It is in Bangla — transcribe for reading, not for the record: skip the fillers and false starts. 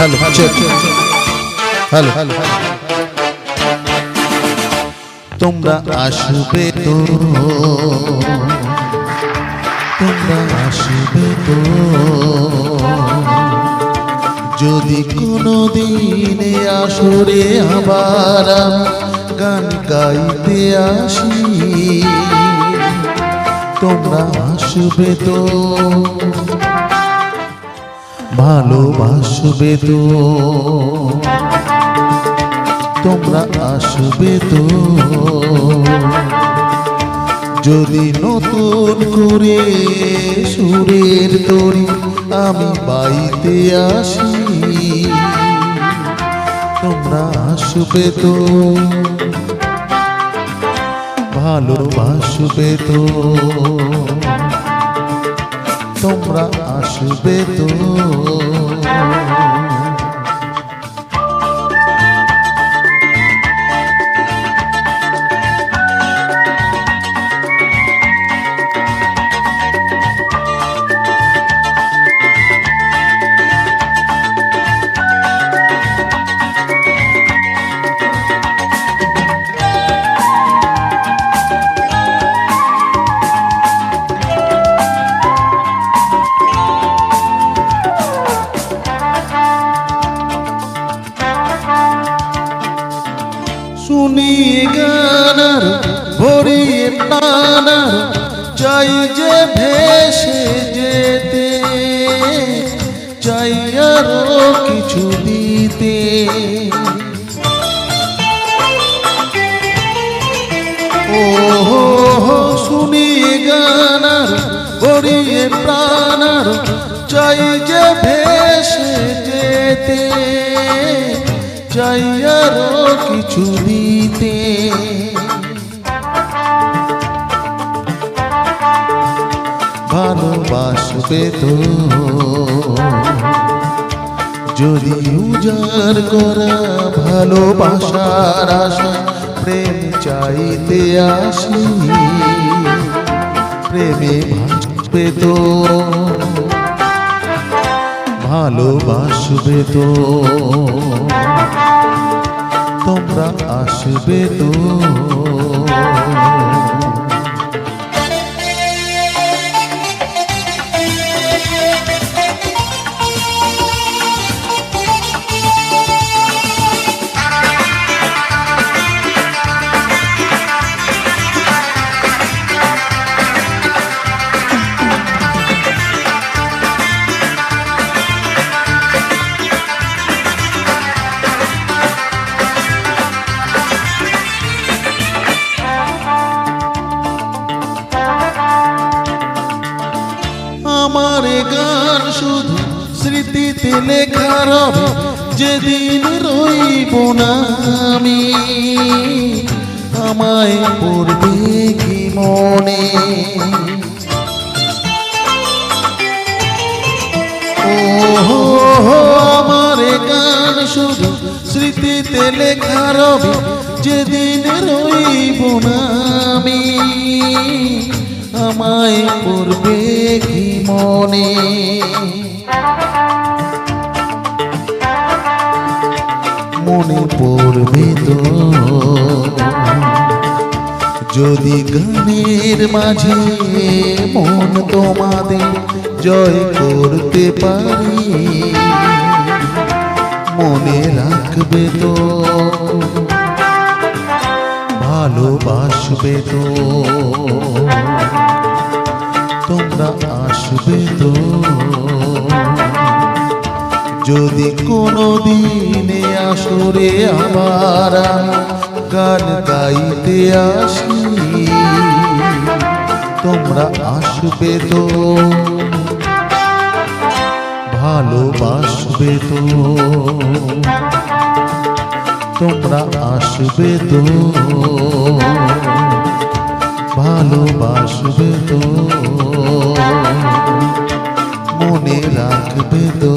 হ্যালো হ্যালো হ্যালো, তোমরা আসবে তো, তোমরা আসবে তো, যদি কোনো দিনে আসরে আবার গান গাইতে আসি, তোমরা আসবে তো, ভালোবাসবে তো, তোমরা আসবে তো, যদি নতুন করে সুরের তরি আমি বাইতে আসি, তোমরা আসবে তো, ভালোবাসবে তো, তোমরা আসবে তো। শুনিয়ে গানার ভরিয়ে টানার চাই যে ভেসে যেতে, চাই আরো কিছু দিতে, ও শুনিয়ে গানার ভরিয়ে প্রাণার চাই যে ভেসে যেতে, চাই আরো কিছু দিতে, ভালোবাসবে তো, যদি উজাড় করা ভালোবাসার আশা প্রেম চাইতে আসি, প্রেমে ভাসবে তো, ভালোবাসবে তো, তোমরা আসবে তো। আমার গান শুধু স্মৃতিতে লেখা রবে, যেদিন রইব না আমি, আমায় পড়বে কি মনে, ও আমার গান শুধু স্মৃতিতে লেখা রবে, যেদিন রইব না আমি, আমায় পড়বে কি মনে, মনে পড়বে তো, যদি গানের মাঝে মন তোমাদের জয় করতে পারি, মনে রাখবে তো, ভালোবাসবে তো, তোমরা আসবে তো, যদি কোনো দিনে আসরে আবার গান গাইতে আসি, তোমরা আসবে তো, ভালোবাসবে তো, তোমরা আসবে তো, ভালোবাসবে তো, মনে রাখবে তো।